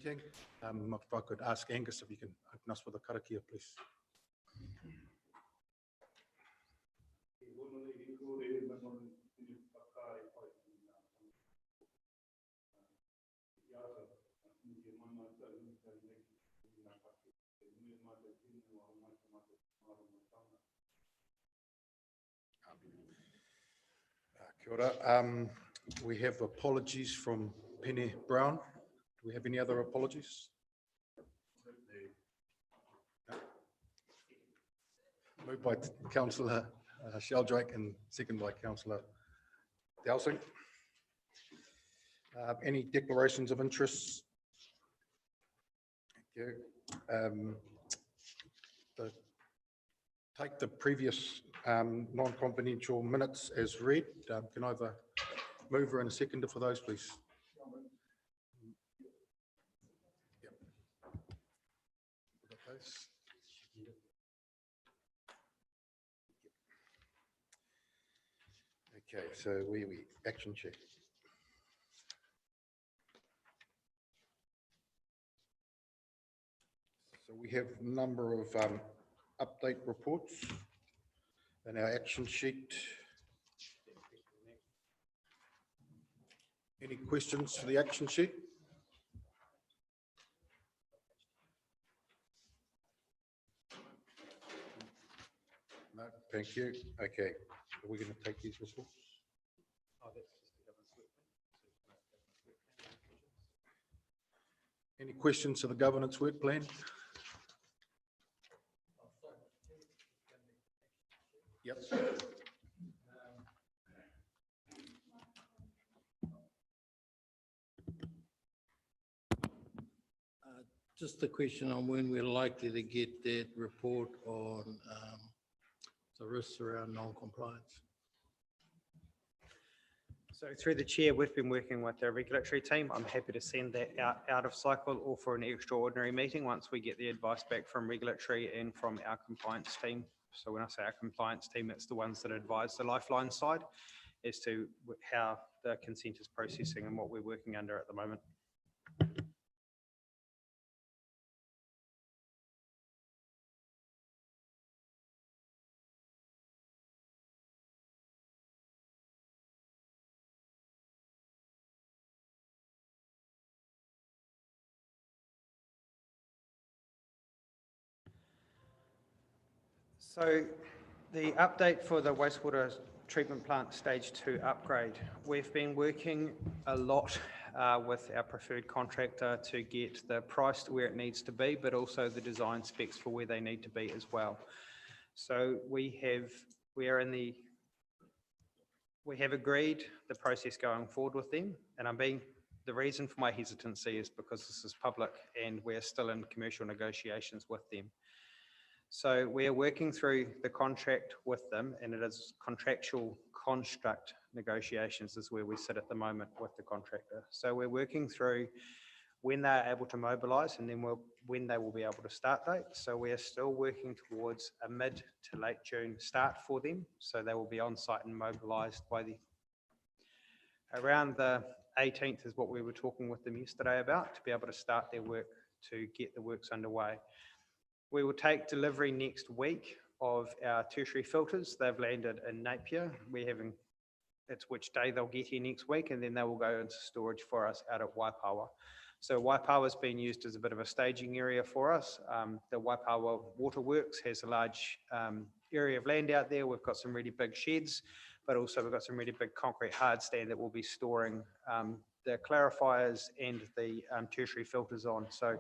meeting. If I could ask Angus if you can open us with a karakia, please. Kia ora. We have apologies from Penny Brown. Do we have any other apologies? No. Moved by Councillor Sheldrake and second by Councillor Dowsing. Any declarations of interest? Thank you. Take the previous non-confidential minutes as read. Can I have a mover and a seconder for those, please? Yep. Okay, so we action check. So we have a number of update reports in our action sheet. Any questions for the action sheet? No, thank you. Okay, are we going to take these reports? Any questions of the governance work plan? Yep. Just a question on when we're likely to get that report on the risks around non-compliance. So through the chair, we've been working with the regulatory team. I'm happy to send that out of cycle or for an extraordinary meeting once we get the advice back from regulatory and from our compliance team. So when I say our compliance team, it's the ones that advise the Lifeline side as to how the consent is processing and what we're working under at the moment. So the update for the wastewater treatment plant stage 2 upgrade, we've been working a lot with our preferred contractor to get the price to where it needs to be, but also the design specs for where they need to be as well. So we have agreed the process going forward with them, and the reason for my hesitancy is because this is public and we're still in commercial negotiations with them. So we're working through the contract with them, and it is contractual construct negotiations is where we sit at the moment with the contractor. So we're working through when they're able to mobilise and then when they will be able to start date. So we are still working towards a mid to late June start for them. So they will be on site and mobilised by around the 18th is what we were talking with them yesterday about, to be able to start their work to get the works underway. We will take delivery next week of our tertiary filters. They've landed in Napier. It's which day they'll get here next week, and then they will go into storage for us out at Waipawa. So Waipawa has been used as a bit of a staging area for us. The Waipawa Waterworks has a large area of land out there. We've got some really big sheds, but also we've got some really big concrete hard stand that will be storing the clarifiers and the tertiary filters on. So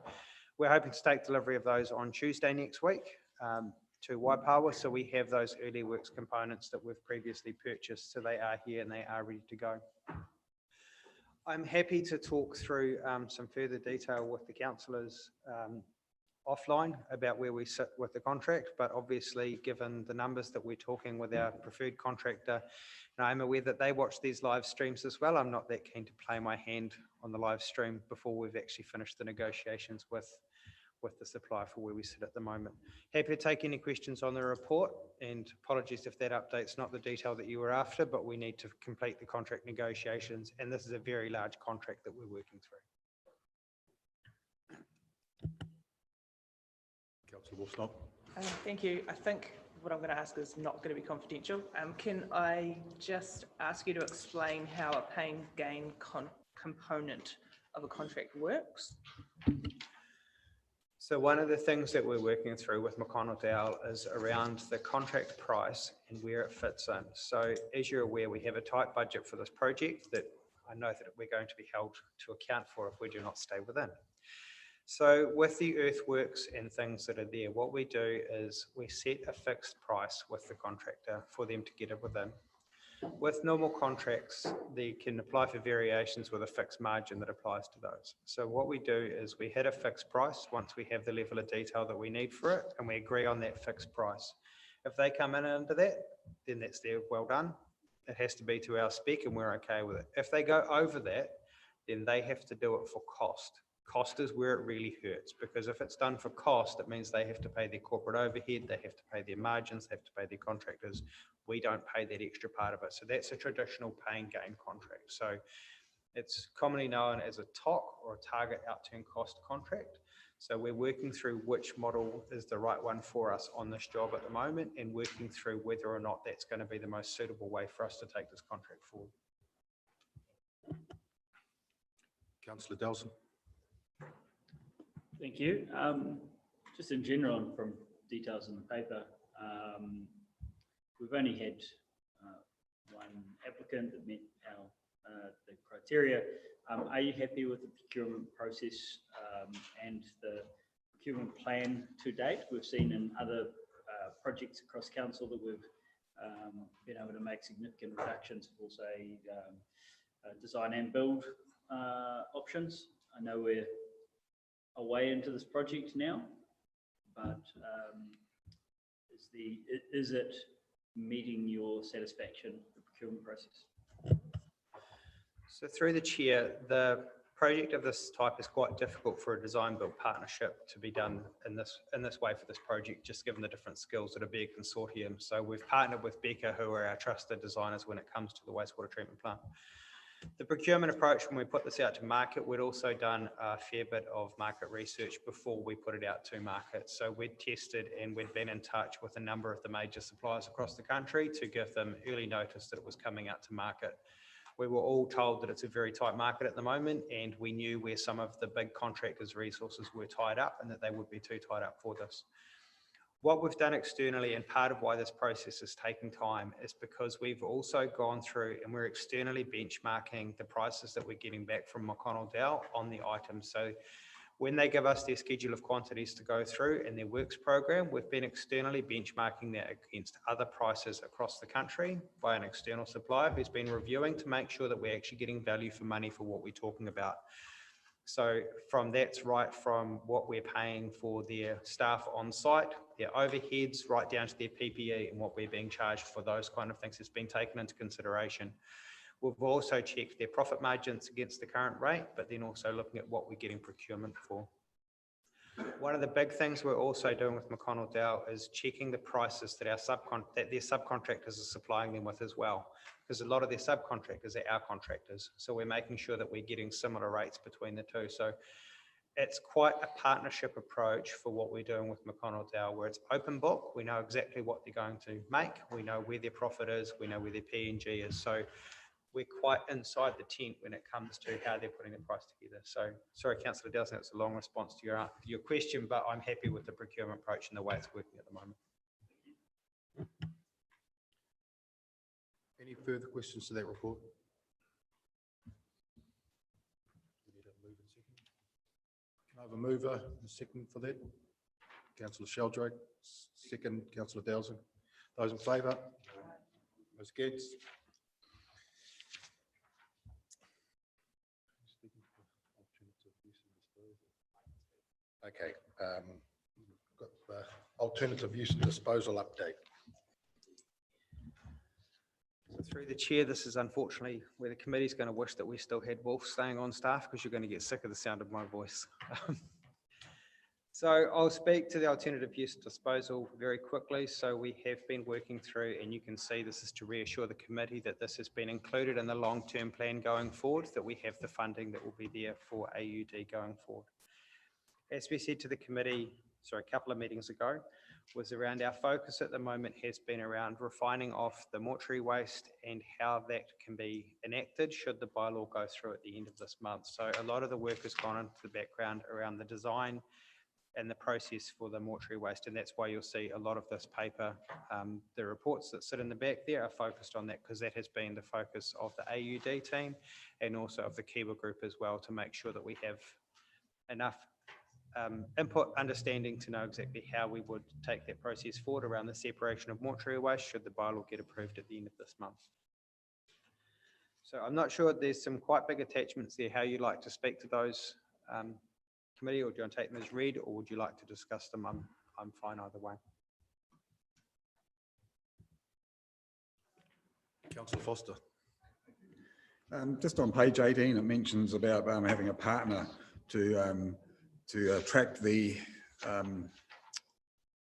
we're hoping to take delivery of those on Tuesday next week to Waipawa. So we have those early works components that we've previously purchased. So they are here and they are ready to go. I'm happy to talk through some further detail with the councillors offline about where we sit with the contract, but obviously given the numbers that we're talking with our preferred contractor, and I'm aware that they watch these live streams as well. I'm not that keen to play my hand on the live stream before we've actually finished the negotiations with the supplier for where we sit at the moment. Happy to take any questions on the report, and apologies if that update's not the detail that you were after, but we need to complete the contract negotiations, and this is a very large contract that we're working through. Councillor Wolfsnott. Thank you. I think what I'm going to ask is not going to be confidential. Can I just ask you to explain how a pain gain component of a contract works? So one of the things that we're working through with McConnell Dowell is around the contract price and where it fits in. So as you're aware, we have a tight budget for this project that I know that we're going to be held to account for if we do not stay within. So with the earthworks and things that are there, what we do is we set a fixed price with the contractor for them to get it within. With normal contracts, they can apply for variations with a fixed margin that applies to those. So what we do is we hit a fixed price once we have the level of detail that we need for it, and we agree on that fixed price. If they come in under that, then that's their well done. It has to be to our spec and we're okay with it. If they go over that, then they have to do it for cost. Cost is where it really hurts, because if it's done for cost, it means they have to pay their corporate overhead, they have to pay their margins, they have to pay their contractors. We don't pay that extra part of it. So that's a traditional pay and gain contract. So it's commonly known as a TOC, or a target outturn cost contract. So we're working through which model is the right one for us on this job at the moment, and working through whether or not that's going to be the most suitable way for us to take this contract forward. Councillor Delson. Thank you. Just in general, and from details in the paper, we've only had one applicant that met the criteria. Are you happy with the procurement process and the procurement plan to date? We've seen in other projects across council that we've been able to make significant reductions for, say, design and build options. I know we're a way into this project now, but is it meeting your satisfaction, the procurement process? So through the chair, the project of this type is quite difficult for a design build partnership to be done in this way for this project, just given the different skills that are being consortium. So we've partnered with Becca, who are our trusted designers when it comes to the wastewater treatment plant. The procurement approach, when we put this out to market, we'd also done a fair bit of market research before we put it out to market. So we'd tested and we'd been in touch with a number of the major suppliers across the country to give them early notice that it was coming out to market. We were all told that it's a very tight market at the moment, and we knew where some of the big contractors' resources were tied up and that they would be too tied up for this. What we've done externally, and part of why this process is taking time, is because we've also gone through and we're externally benchmarking the prices that we're getting back from McConnell Dowell on the items. So when they give us their schedule of quantities to go through and their works program, we've been externally benchmarking that against other prices across the country by an external supplier who's been reviewing to make sure that we're actually getting value for money for what we're talking about. So that's right from what we're paying for their staff on site, their overheads, right down to their PPE and what we're being charged for those kind of things has been taken into consideration. We've also checked their profit margins against the current rate, but then also looking at what we're getting procurement for. One of the big things we're also doing with McConnell Dowell is checking the prices that their subcontractors are supplying them with as well, because a lot of their subcontractors are our contractors. So we're making sure that we're getting similar rates between the two. So it's quite a partnership approach for what we're doing with McConnell Dowell, where it's open book. We know exactly what they're going to make. We know where their profit is. We know where their P&G is. So we're quite inside the tent when it comes to how they're putting the price together. So sorry, Councillor Delson, it's a long response to your question, but I'm happy with the procurement approach and the way it's working at the moment. Any further questions to that report? We need a move and second. Can I have a mover and a second for that? Councillor Sheldrake, second, Councillor Dowson. Those in favour? Those against? Okay, got the alternative use and disposal update. So through the chair, this is unfortunately where the committee's going to wish that we still had Wolf staying on staff, because you're going to get sick of the sound of my voice. So I'll speak to the alternative use disposal very quickly. So we have been working through, and you can see this is to reassure the committee that this has been included in the long-term plan going forward, that we have the funding that will be there for AUD going forward. As we said to the committee sorry, a couple of meetings ago, was around our focus at the moment has been around refining off the mortuary waste and how that can be enacted should the bylaw go through at the end of this month. So a lot of the work has gone into the background around the design and the process for the mortuary waste, and that's why you'll see a lot of this paper. The reports that sit in the back there are focused on that because that has been the focus of the AUD team and also of the Kiwa group as well, to make sure that we have enough input, understanding to know exactly how we would take that process forward around the separation of mortuary waste should the bylaw get approved at the end of this month. So I'm not sure, there's some quite big attachments there. How you'd like to speak to those, committee, or do you want to take them as read, or would you like to discuss them? I'm fine either way. Councillor Foster. Just on page 18, it mentions about having a partner to attract the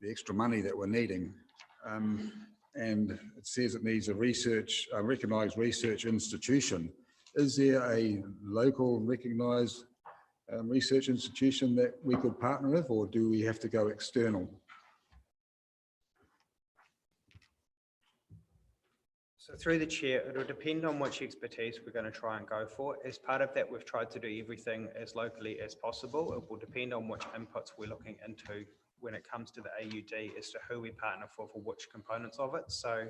extra money that we're needing. And it says it needs a recognised research institution. Is there a local recognised research institution that we could partner with, or do we have to go external? So through the chair, it'll depend on which expertise we're going to try and go for. As part of that, we've tried to do everything as locally as possible. It will depend on which inputs we're looking into when it comes to the AUD as to who we partner for which components of it. So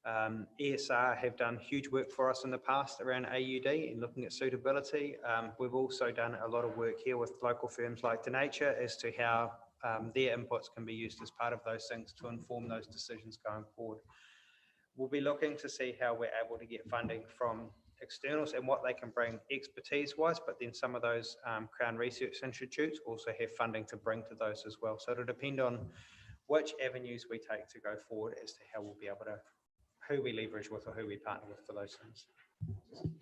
ESR have done huge work for us in the past around AUD and looking at suitability. We've also done a lot of work here with local firms like Denature as to how their inputs can be used as part of those things to inform those decisions going forward. We'll be looking to see how we're able to get funding from externals and what they can bring expertise-wise, but then some of those Crown Research Institutes also have funding to bring to those as well. So it'll depend on which avenues we take to go forward as to how we'll be able to, who we leverage with or who we partner with for those things.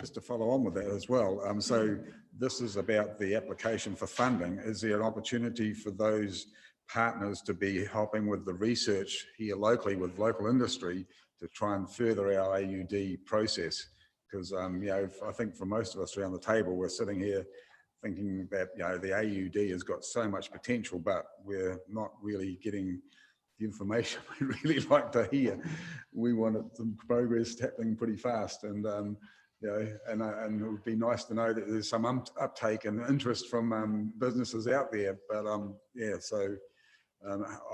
Just to follow on with that as well. So this is about the application for funding. Is there an opportunity for those partners to be helping with the research here locally with local industry to try and further our AUD process? Because I think for most of us around the table, we're sitting here thinking that the AUD has got so much potential, but we're not really getting the information we really like to hear. We want some progress happening pretty fast, and and it would be nice to know that there's some uptake and interest from businesses out there. But so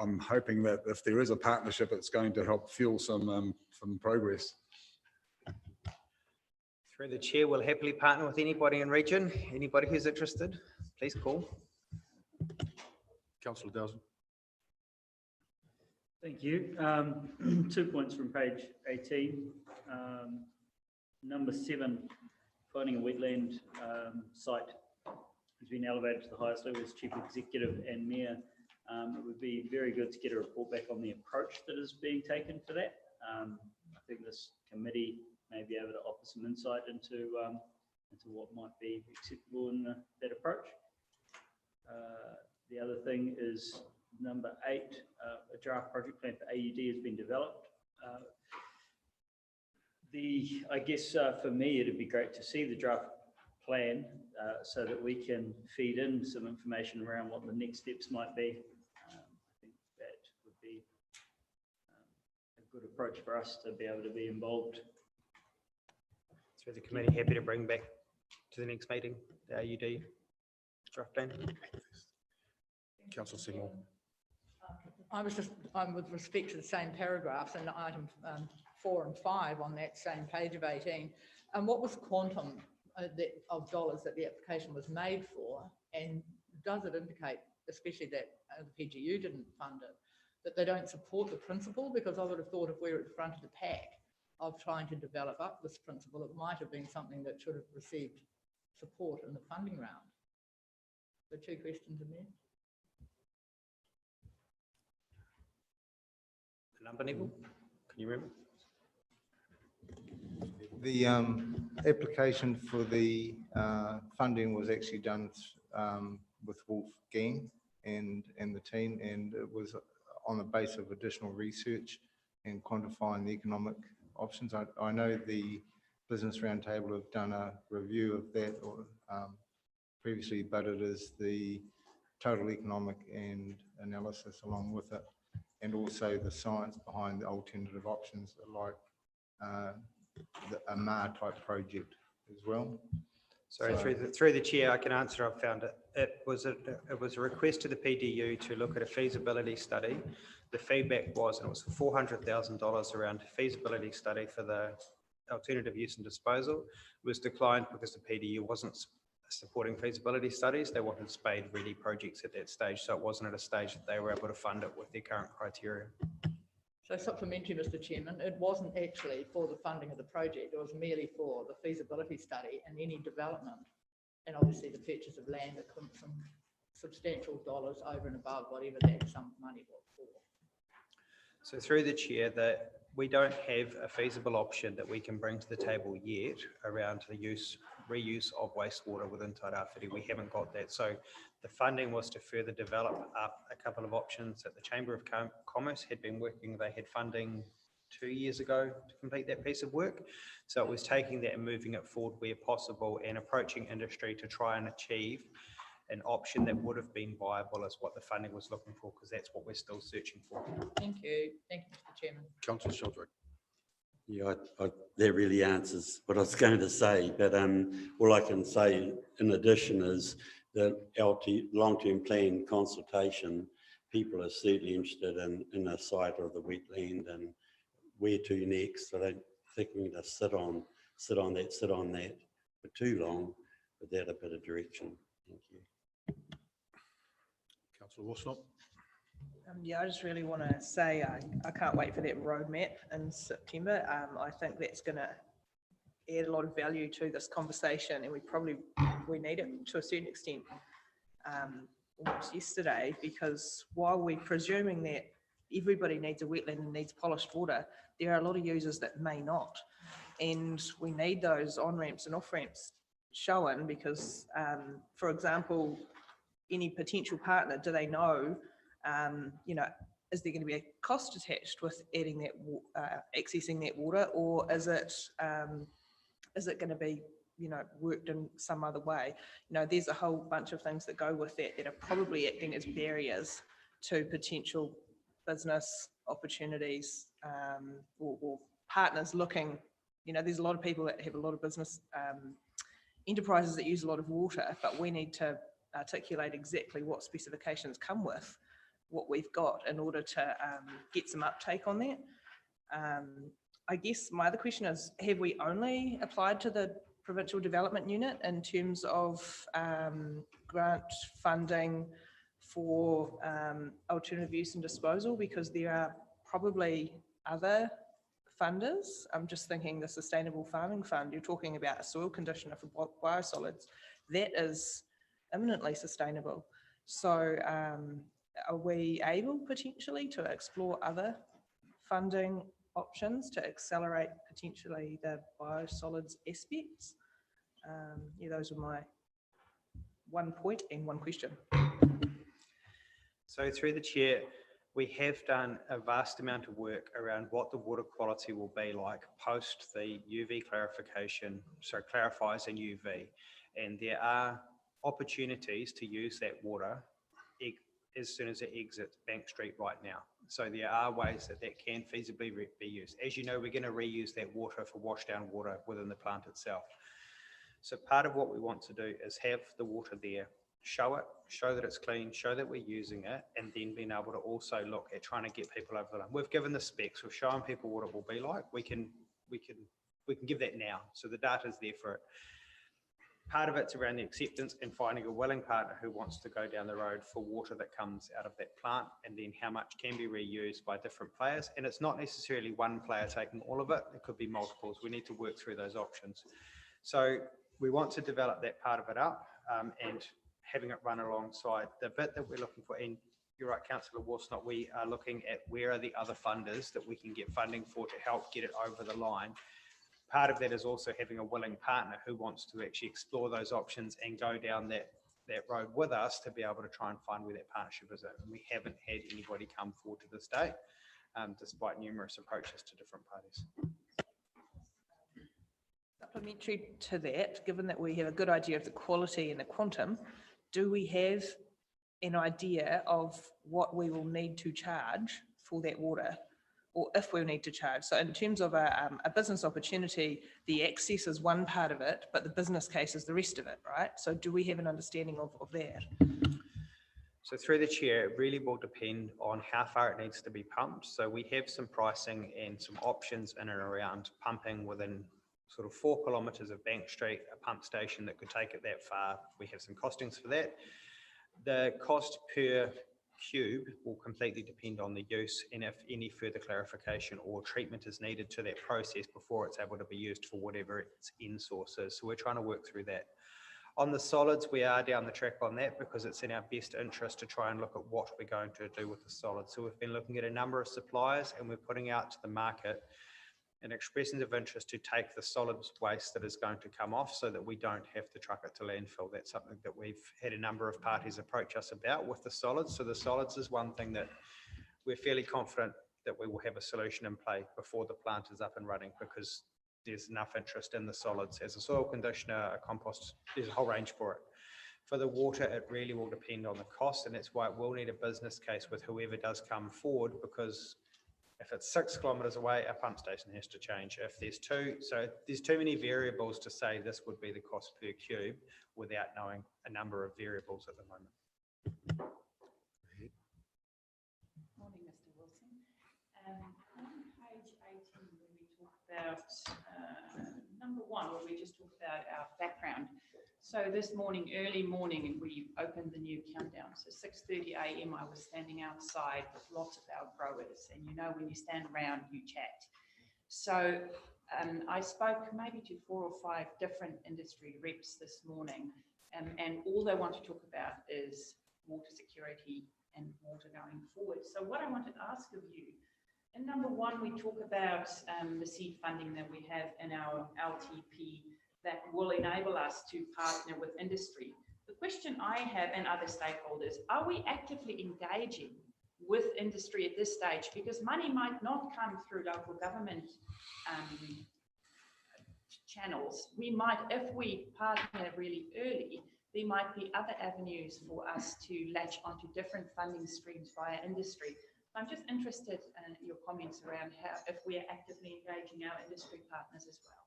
I'm hoping that if there is a partnership, it's going to help fuel some progress. Through the chair, we'll happily partner with anybody in region. Anybody who's interested, please call. Councillor Dowson. Thank you. 2 points from page 18. Number 7, finding a wetland site has been elevated to the highest level as Chief Executive and Mayor. It would be very good to get a report back on the approach that is being taken for that. I think this committee may be able to offer some insight into what might be acceptable in that approach. The other thing is number 8, a draft project plan for AUD has been developed. I guess for me, it'd be great to see the draft plan so that we can feed in some information around what the next steps might be. I think that would be a good approach for us to be able to be involved. Through the committee, happy to bring back to the next meeting the AUD draft plan. Councillor Seymour. I'm with respect to the same paragraphs in item 4 and 5 on that same page of 18. And what was quantum of dollars that the application was made for? And does it indicate, especially that the PGU didn't fund it, that they don't support the principle? Because I would have thought if we were at the front of the pack of trying to develop up this principle, it might have been something that should have received support in the funding round. So 2 questions in there. The number, Neville, can you remember? The application for the funding was actually done with Wolfgang and the team, and it was on the basis of additional research and quantifying the economic options. I know the Business Roundtable have done a review of that previously, but it is the total economic and analysis along with it, and also the science behind the alternative options like a MAR type project as well. Sorry, through the chair, I can answer. I've found it. It was a request to the PDU to look at a feasibility study. The feedback was, and it was $400,000 around feasibility study for the alternative use and disposal. It was declined because the PDU wasn't supporting feasibility studies. They wanted spade ready projects at that stage. So it wasn't at a stage that they were able to fund it with their current criteria. So supplementary, Mr. Chairman, it wasn't actually for the funding of the project, it was merely for the feasibility study and any development. And obviously the purchase of land, that comes some substantial dollars over and above whatever that sum of money was for. So through the chair, that we don't have a feasible option that we can bring to the table yet around the reuse of wastewater within Tairāwhiti. We haven't got that. So the funding was to further develop up a couple of options that the Chamber of Commerce had been working. They had funding 2 years ago to complete that piece of work. So it was taking that and moving it forward where possible and approaching industry to try and achieve an option that would have been viable as what the funding was looking for, because that's what we're still searching for. Thank you, Mr. Chairman. Councillor Sheldrake. Yeah, that really answers what I was going to say, but all I can say in addition is that long-term plan consultation, people are certainly interested in a site of the wetland and where to next. I don't think we can just sit on that for too long without a bit of direction. Thank you. Councillor Worsnop. Yeah, I just really want to say I can't wait for that roadmap in September. I think that's going to add a lot of value to this conversation, and we need it to a certain extent almost yesterday, because while we're presuming that everybody needs a wetland and needs polished water, there are a lot of users that may not, and we need those on-ramps and off-ramps shown because, for example, any potential partner, do they know, is there going to be a cost attached with adding that, accessing that water, or is it going to be, worked in some other way? There's a whole bunch of things that go with that are probably acting as barriers to potential business opportunities, or partners looking. There's a lot of people that have a lot of business enterprises that use a lot of water, but we need to articulate exactly what specifications come with what we've got in order to get some uptake on that. I guess my other question is, have we only applied to the Provincial Development Unit in terms of grant funding for alternative use and disposal? Because there are probably other funders. I'm just thinking the Sustainable Farming Fund, you're talking about a soil conditioner for biosolids. That is imminently sustainable. So are we able potentially to explore other funding options to accelerate potentially the biosolids aspects? Those are my 1 point and 1 question. So through the chair, we have done a vast amount of work around what the water quality will be like post the UV clarification, so clarifies in UV. And there are opportunities to use that water as soon as it exits Bank Street right now. So there are ways that can feasibly be used. As you know, we're going to reuse that water for washdown water within the plant itself. So part of what we want to do is have the water there, show that it's clean, show that we're using it, and then being able to also look at trying to get people over the line. We've given the specs, we've shown people what it will be like. We can give that now. So the data is there for it. Part of it's around the acceptance and finding a willing partner who wants to go down the road for water that comes out of that plant, and then how much can be reused by different players. And it's not necessarily one player taking all of it. It could be multiples. We need to work through those options. So we want to develop that part of it up and having it run alongside the bit that we're looking for. And you're right, Councillor Worsnop, we are looking at where are the other funders that we can get funding for to help get it over the line. Part of that is also having a willing partner who wants to actually explore those options and go down that road with us to be able to try and find where that partnership is at. And we haven't had anybody come forward to this date, despite numerous approaches to different parties. Supplementary to that, given that we have a good idea of the quality and the quantum, do we have an idea of what we will need to charge for that water, or if we need to charge. So in terms of a business opportunity, the access is one part of it, but the business case is the rest of it, right? So do we have an understanding of that? So through the chair, it really will depend on how far it needs to be pumped. So we have some pricing and some options in and around pumping within sort of 4 kilometres of Bank Street, a pump station that could take it that far. We have some costings for that. The cost per cube will completely depend on the use and if any further clarification or treatment is needed to that process before it's able to be used for whatever its end source is. So we're trying to work through that. On the solids, we are down the track on that because it's in our best interest to try and look at what we're going to do with the solids. So we've been looking at a number of suppliers and we're putting out to the market and expressions of interest to take the solids waste that is going to come off so that we don't have to truck it to landfill. That's something that we've had a number of parties approach us about with the solids. So the solids is one thing that we're fairly confident that we will have a solution in play before the plant is up and running because there's enough interest in the solids as a soil conditioner, a compost, there's a whole range for it. For the water, it really will depend on the cost, and that's why it will need a business case with whoever does come forward, because if it's 6 kilometres away, a pump station has to change. If there's 2, so there's too many variables to say this would be the cost per cube without knowing a number of variables at the moment. Morning, Mr. Wilson. On page 18, when we talk about number 1, where we just talk about our background. So this morning, early morning, we opened the new countdown. So 6:30 a.m. I was standing outside with lots of our growers, and you know when you stand around, you chat. So I spoke maybe to 4 or 5 different industry reps this morning, and all they want to talk about is water security and water going forward. So what I want to ask of you, in number 1, we talk about the seed funding that we have in our LTP that will enable us to partner with industry. The question I have and other stakeholders, are we actively engaging with industry at this stage? Because money might not come through local government channels. We might, if we partner really early, there might be other avenues for us to latch onto different funding streams via industry. I'm just interested in your comments around how, if we are actively engaging our industry partners as well.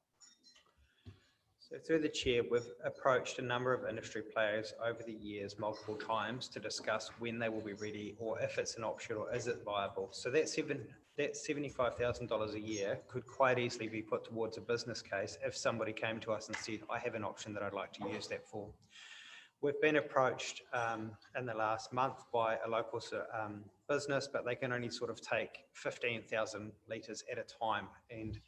So through the chair, we've approached a number of industry players over the years multiple times to discuss when they will be ready or if it's an option or is it viable. So that $75,000 a year could quite easily be put towards a business case if somebody came to us and said, I have an option that I'd like to use that for. We've been approached in the last month by a local business, but they can only sort of take 15,000 litres at a time. And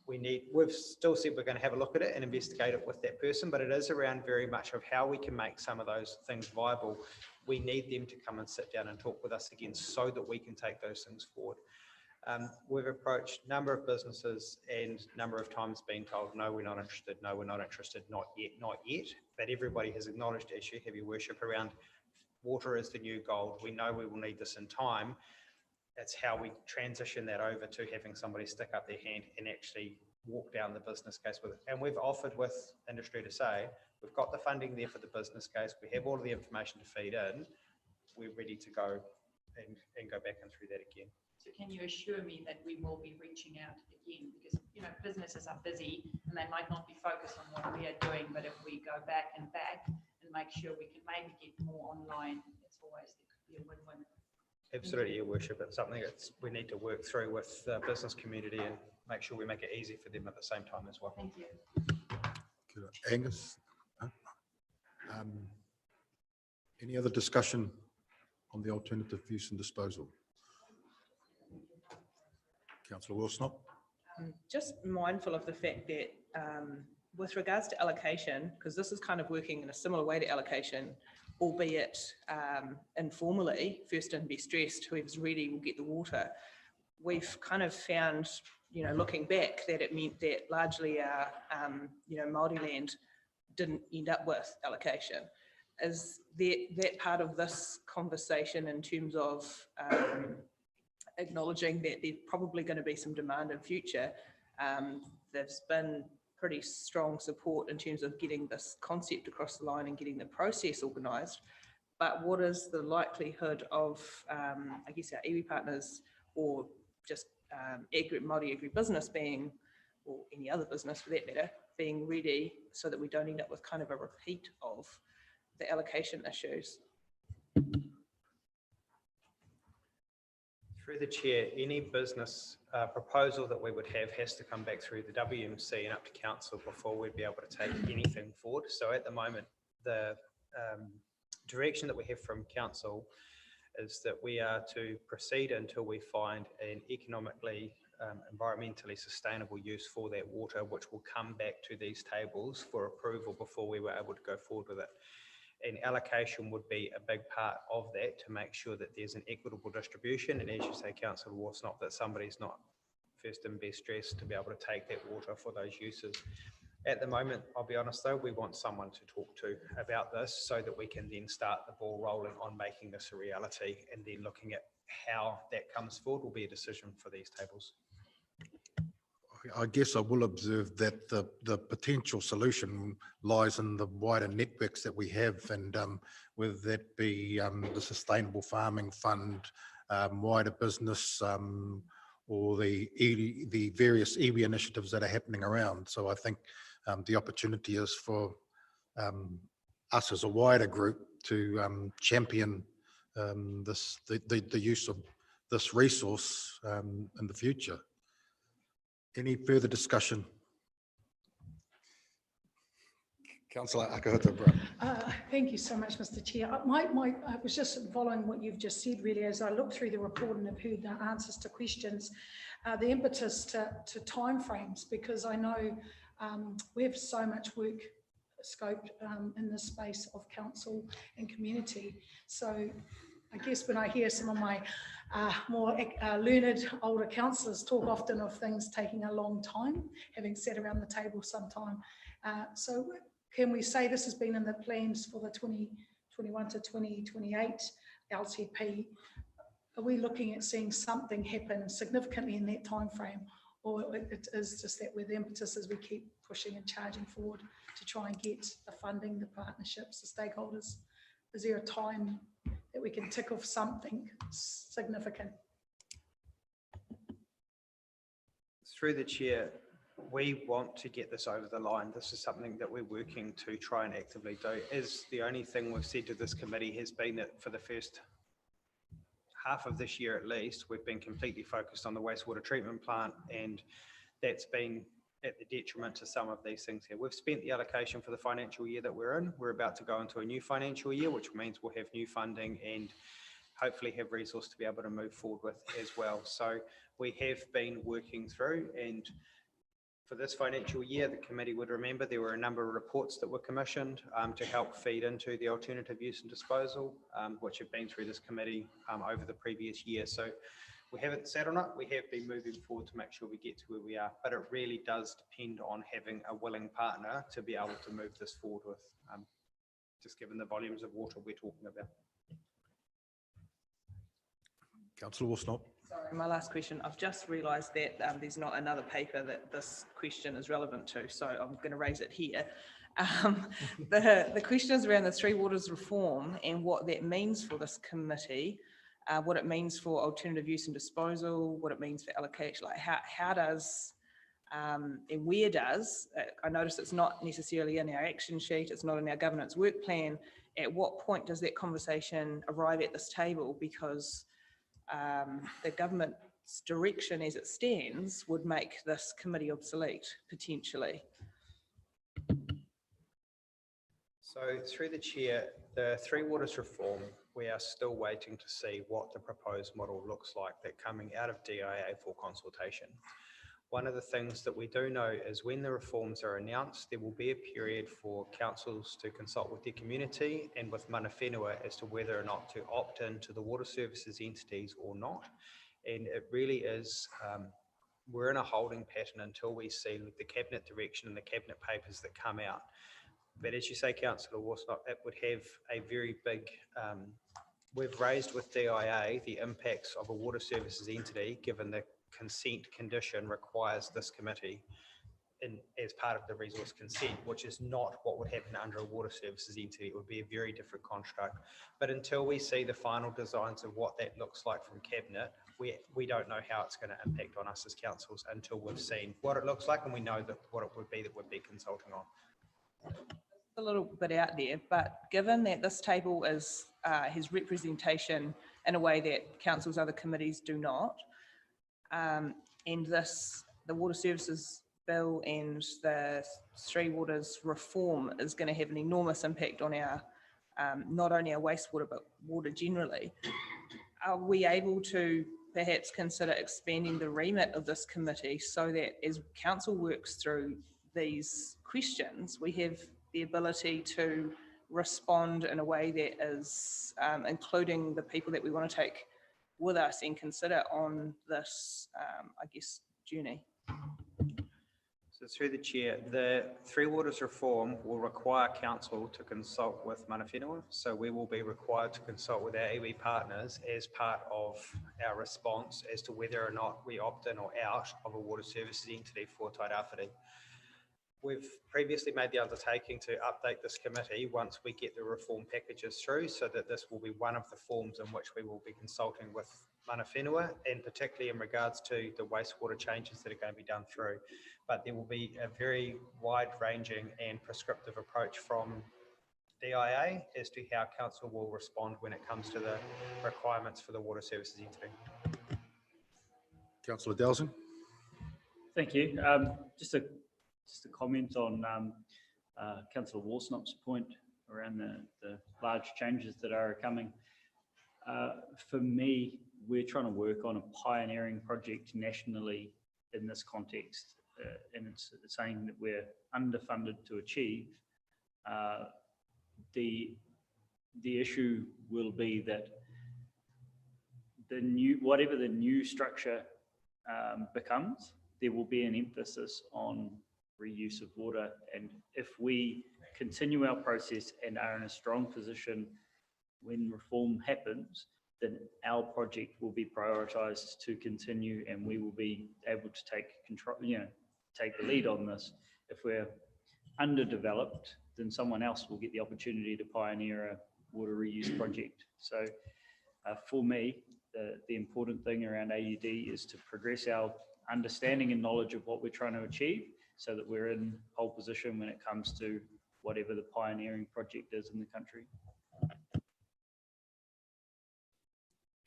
we've still said we're going to have a look at it and investigate it with that person, but it is around very much of how we can make some of those things viable. We need them to come and sit down and talk with us again so that we can take those things forward. We've approached a number of businesses and a number of times been told, no, we're not interested, no, we're not interested, not yet, not yet. But everybody has acknowledged the issue, heavy worship around water is the new gold. We know we will need this in time. It's how we transition that over to having somebody stick up their hand and actually walk down the business case with it. And we've offered with industry to say, we've got the funding there for the business case. We have all of the information to feed in. We're ready to go and go back and through that again. So can you assure me that we will be reaching out again? Because, you know, businesses are busy and they might not be focused on what we are doing, but if we go back and make sure we can maybe get more online, it's always, there could be a win-win. Absolutely, Your Worship. It's something that we need to work through with the business community and make sure we make it easy for them at the same time as well. Thank you. Good. Angus? Any other discussion on the alternative use and disposal? Councillor Wilsonop? Just mindful of the fact that with regards to allocation, because this is kind of working in a similar way to allocation, albeit informally, first in best dressed, whoever's ready will get the water. We've kind of found, you know, looking back, that it meant that largely our, you know, Māori land didn't end up with allocation. Is that part of this conversation in terms of acknowledging that there's probably going to be some demand in future? There's been pretty strong support in terms of getting this concept across the line and getting the process organised. but what is the likelihood of, I guess, our iwi partners or just Māori agribusiness being, or any other business for that matter, being ready so that we don't end up with kind of a repeat of the allocation issues? Through the chair, any business proposal that we would have has to come back through the WMC and up to council before we'd be able to take anything forward. So at the moment, the direction that we have from council is that we are to proceed until we find an economically, environmentally sustainable use for that water, which will come back to these tables for approval before we were able to go forward with it. And allocation would be a big part of that to make sure that there's an equitable distribution. And as you say, Councillor Warsnop, that somebody's not first and best dressed to be able to take that water for those uses. At the moment, I'll be honest though, we want someone to talk to about this so that we can then start the ball rolling on making this a reality, and then looking at how that comes forward will be a decision for these tables. I guess I will observe that the potential solution lies in the wider networks that we have, and whether that be the Sustainable Farming Fund, wider business, or the various iwi initiatives that are happening around. So I think the opportunity is for us as a wider group to champion the use of this resource in the future. Any further discussion? Councillor Akahata. Thank you so much, Mr. Chair. I was just following what you've just said, really, as I looked through the report and have heard the answers to questions, the impetus to timeframes, because I know we have so much work scoped in this space of council and community. So I guess when I hear some of my more learned older councillors talk often of things taking a long time, having sat around the table sometime. So can we say this has been in the plans for the 2021 to 2028 LCP? Are we looking at seeing something happen significantly in that time frame, or it is just that with the impetus as we keep pushing and charging forward to try and get the funding, the partnerships, the stakeholders? Is there a time that we can tick off something significant? Through the chair, we want to get this over the line. This is something that we're working to try and actively do. As the only thing we've said to this committee has been that for the first half of this year at least, we've been completely focused on the wastewater treatment plant, and that's been at the detriment to some of these things here. We've spent the allocation for the financial year that we're in. We're about to go into a new financial year, which means we'll have new funding and hopefully have resource to be able to move forward with as well. So we have been working through, and for this financial year, the committee would remember there were a number of reports that were commissioned to help feed into the alternative use and disposal, which have been through this committee over the previous year. So we haven't sat on it. We have been moving forward to make sure we get to where we are, but it really does depend on having a willing partner to be able to move this forward with, just given the volumes of water we're talking about. Councillor Warsnop. Sorry, my last question. I've just realised that there's not another paper that this question is relevant to, so I'm going to raise it here. The question is around the Three Waters reform and what that means for this committee, what it means for alternative use and disposal, what it means for allocation. Like how does and where does, I notice it's not necessarily in our action sheet, it's not in our governance work plan. At what point does that conversation arrive at this table? Because the government's direction as it stands would make this committee obsolete, potentially. So through the chair, the Three Waters reform, we are still waiting to see what the proposed model looks like that coming out of DIA for consultation. One of the things that we do know is when the reforms are announced, there will be a period for councils to consult with their community and with mana whenua as to whether or not to opt into the water services entities or not. And it really is, we're in a holding pattern until we see the cabinet direction and the cabinet papers that come out. But as you say, Councillor Warsnop, it would have a very big, we've raised with DIA the impacts of a water services entity, given the consent condition requires this committee. as part of the resource consent, which is not what would happen under a water services entity. It would be a very different construct. But until we see the final designs of what that looks like from Cabinet, we don't know how it's going to impact on us as councils until we've seen what it looks like and we know that what it would be that we'd be consulting on. A little bit out there, but given that this table is has representation in a way that council's other committees do not, and the water services bill and the Three Waters reform is going to have an enormous impact on our not only our wastewater but water generally. Are we able to perhaps consider expanding the remit of this committee so that as council works through these questions, we have the ability to respond in a way that is including the people that we want to take with us and consider on this, I guess, journey? So through the chair, the Three Waters reform will require council to consult with mana whenua. So we will be required to consult with our iwi partners as part of our response as to whether or not we opt in or out of a water services entity for Tairāwhiti. We've previously made the undertaking to update this committee once we get the reform packages through, so that this will be one of the forms in which we will be consulting with mana whenua, and particularly in regards to the wastewater changes that are going to be done through. But there will be a very wide-ranging and prescriptive approach from DIA as to how council will respond when it comes to the requirements for the water services entity. Councillor Dowson. Thank you. Just a comment on Councillor Warsnop's point around the large changes that are coming. For me, we're trying to work on a pioneering project nationally in this context, and it's saying that we're underfunded to achieve. The issue will be that whatever the new structure becomes, there will be an emphasis on reuse of water, and if we continue our process and are in a strong position when reform happens, then our project will be prioritised to continue, and we will be able to take control, take the lead on this. If we're underdeveloped, then someone else will get the opportunity to pioneer a water reuse project. So for me, the important thing around AUD is to progress our understanding and knowledge of what we're trying to achieve, so that we're in pole position when it comes to whatever the pioneering project is in the country.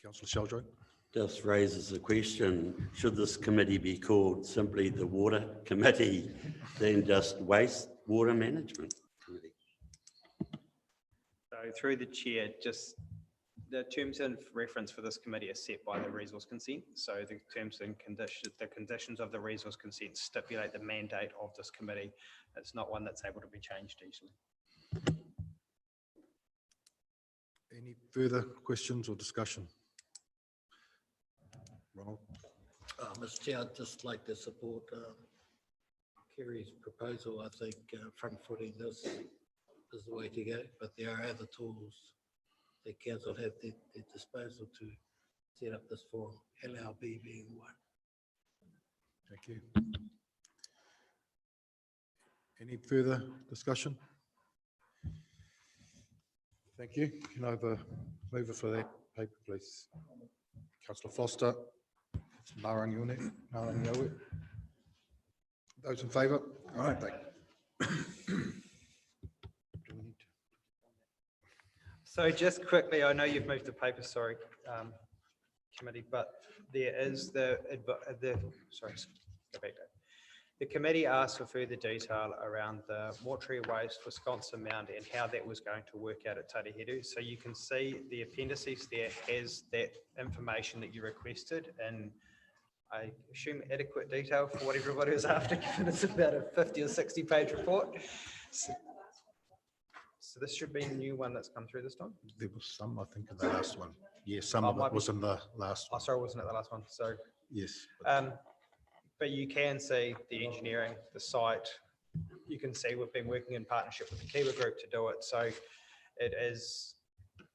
Councillor Sheldrake. Just raises a question, should this committee be called simply the Water Committee than just Wastewater Management Committee? So through the chair, just the terms of reference for this committee are set by the resource consent. So the terms and conditions of the resource consent stipulate the mandate of this committee. It's not one that's able to be changed easily. Any further questions or discussion? Ronald. Mr. Chair, I'd just like to support Kerry's proposal. I think front-footing this is the way to go, but there are other tools that council have at their disposal to set up this forum, LRB being one. Thank you. Any further discussion? Thank you. Can I have a mover for that paper, please? Councillor Foster. Narangione. Those in favour? All right. So just quickly, I know you've moved the paper, sorry, committee, but there is the committee asked for further detail around the mortuary waste Wisconsin mound and how that was going to work out at Tariheru. So you can see the appendices there has that information that you requested, and I assume adequate detail for what everybody was after, given it's about a 50 or 60 page report. So this should be a new one that's come through this time. There was some, I think, in the last one. Yeah, some of it was in the last Oh, one. sorry, wasn't it the last one? So, Yes. but you can see the engineering, the site. You can see we've been working in partnership with the Kiwa Group to do it. So it is,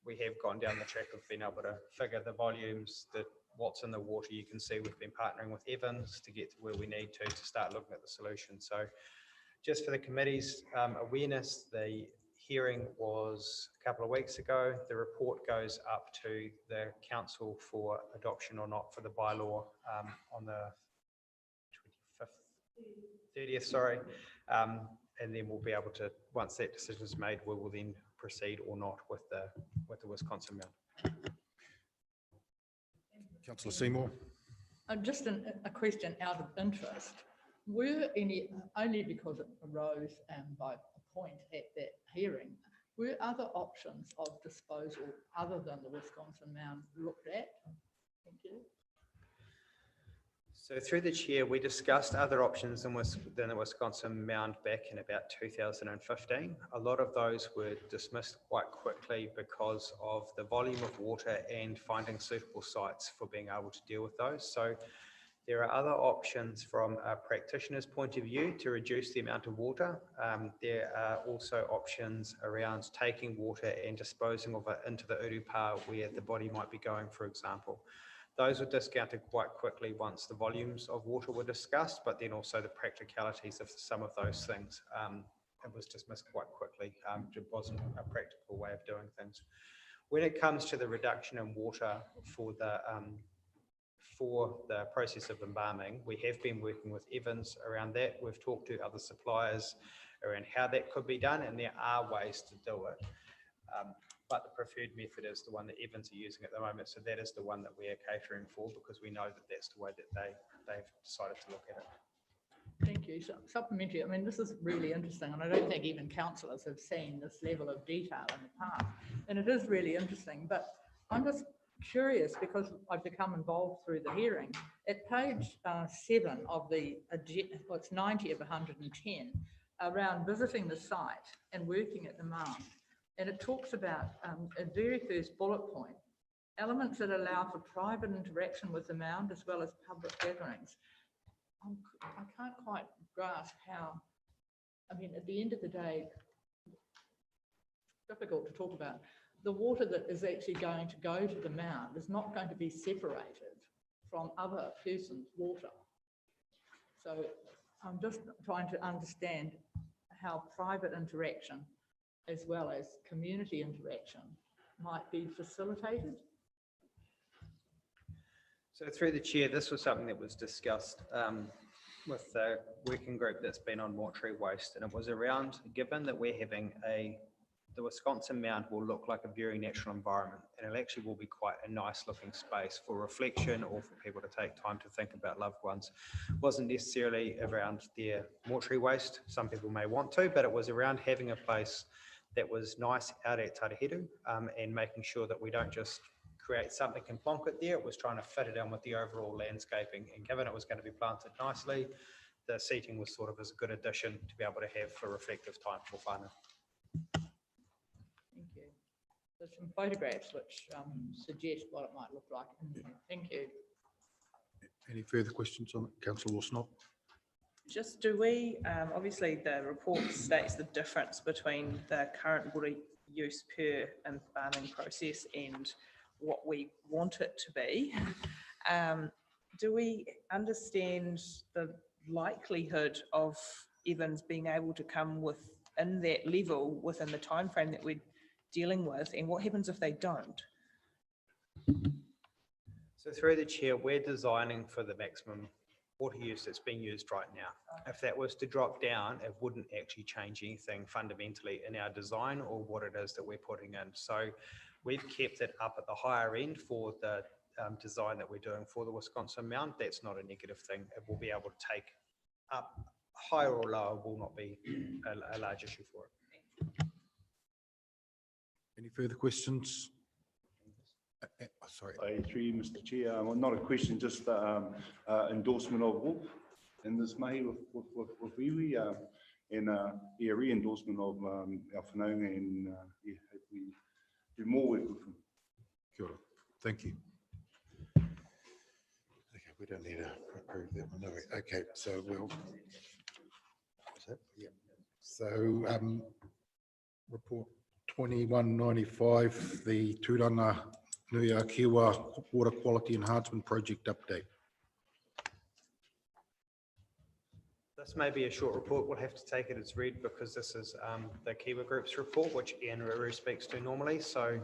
we have gone down the track of being able to figure the volumes, the what's in the water, you can see we've been partnering with Evans to get to where we need to start looking at the solution. So just for the committee's awareness, the hearing was a couple of weeks ago. The report goes up to the council for adoption or not for the bylaw on the 30th, sorry. And then we'll be able to, once that decision is made, we will then proceed or not with the Wisconsin Mound. Councillor Seymour. Just a question out of interest. Were any, only because it arose by a point at that hearing, were other options of disposal other than the Wisconsin Mound looked at? Thank you. So through the chair, we discussed other options than the Wisconsin Mound back in about 2015. A lot of those were dismissed quite quickly because of the volume of water and finding suitable sites for being able to deal with those. So there are other options from a practitioner's point of view to reduce the amount of water. There are also options around taking water and disposing of it into the Urupa where the body might be going, for example. Those were discounted quite quickly once the volumes of water were discussed, but then also the practicalities of some of those things. It was dismissed quite quickly. It wasn't a practical way of doing things. When it comes to the reduction in water for the process of embalming, we have been working with Evans around that. We've talked to other suppliers around how that could be done, and there are ways to do it. But the preferred method is the one that Evans are using at the moment. So that is the one that we are catering for because we know that that's the way that they've decided to look at it. Thank you. So supplementary, I mean, this is really interesting, and I don't think even councillors have seen this level of detail in the past. And it is really interesting, but I'm just curious because I've become involved through the hearing. At page 7 of the, well, it's 90 of 110, around visiting the site and working at the mound. And it talks about a very first bullet point, elements that allow for private interaction with the mound as well as public gatherings. I can't quite grasp how, I mean, at the end of the day, it's difficult to talk about. The water that is actually going to go to the mound is not going to be separated from other person's water. So I'm just trying to understand how private interaction as well as community interaction might be facilitated. So through the chair, this was something that was discussed with the working group that's been on mortuary waste, and it was around, given that we're having the Wisconsin Mound will look like a very natural environment, and it actually will be quite a nice looking space for reflection or for people to take time to think about loved ones. It wasn't necessarily around their mortuary waste. Some people may want to, but it was around having a place that was nice out at Tarahiru and making sure that we don't just create something and plonk it there. It was trying to fit it in with the overall landscaping, and given it was going to be planted nicely, the seating was sort of as a good addition to be able to have for reflective time for whānau. Thank you. There's some photographs which suggest what it might look like. Thank you. Any further questions on it? Councillor Wilsonov. Just do we, obviously the report states the difference between the current water use per embalming process and what we want it to be. Do we understand the likelihood of Evans being able to come within that level within the time frame that we're dealing with, and what happens if they don't? So through the chair, we're designing for the maximum water use that's being used right now. If that was to drop down, it wouldn't actually change anything fundamentally in our design or what it is that we're putting in. So we've kept it up at the higher end for the design that we're doing for the Wisconsin Mound. That's not a negative thing. It will be able to take up higher or lower will not be a large issue for it. Any further questions? Sorry. Through you, Mr. Chair, well, not a question, just endorsement of Wolf in this May with iwi, and re-endorsement of our whanaunga, and hope we do more work with them. Kia ora. Thank you. Okay, we don't need to approve that one, do we? Okay, so we'll. Yeah. So report 2195, the Turanga Nuia Kiwa Water Quality Enhancement Project Update. This may be a short report. We'll have to take it as read because this is the Kiwa Group's report, which Ian Ruru speaks to normally. So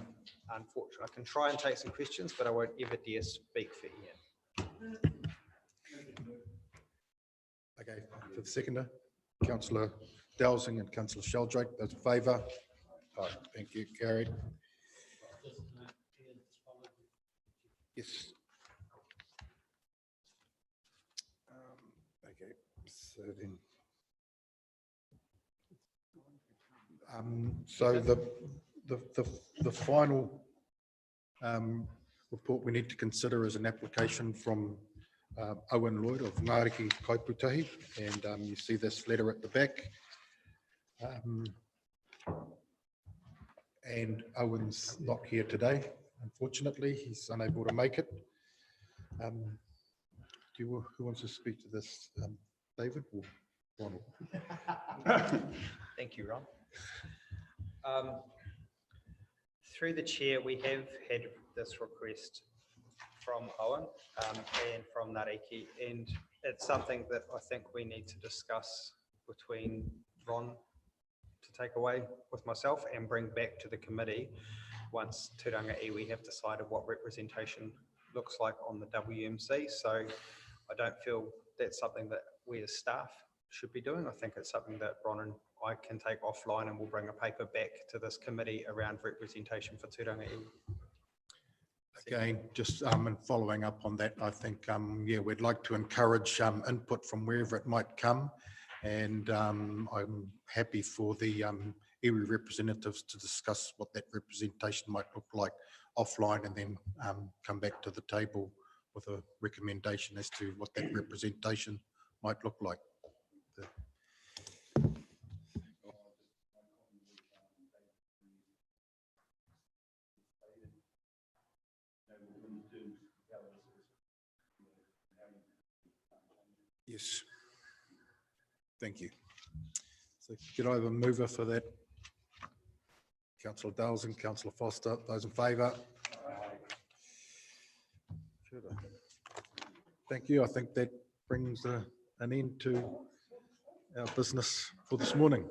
unfortunately, I can try and take some questions, but I won't ever dare speak for Ian. Okay, for the seconder, councillor Dowsing and councillor Sheldrake, those in favour? Aye, thank you, carried. Yes. Okay, so then. So the final report we need to consider is an application from Owen Lloyd of Ngāriki Kaiputahi, and you see this letter at the back. And Owen's not here today, unfortunately, he's unable to make it. Who wants to speak to this, David or Ronald? Thank you, Ron. Through the chair, we have had this request from Owen and from Ngāriki, and it's something that I think we need to discuss between Ron to take away with myself and bring back to the committee once Tūranga Iwi have decided what representation looks like on the WMC. So I don't feel that's something that we as staff should be doing. I think it's something that Ron and I can take offline, and we'll bring a paper back to this committee around representation for Tūranga Iwi. Again, just and following up on that, I think, yeah, we'd like to encourage input from wherever it might come. And I'm happy for the iwi representatives to discuss what that representation might look like offline, and then come back to the table with a recommendation as to what that representation might look like. Yes. Thank you. So could I have a mover for that? Councillor Dales and Councillor Foster, those in favour? Thank you. I think that brings an end to our business for this morning.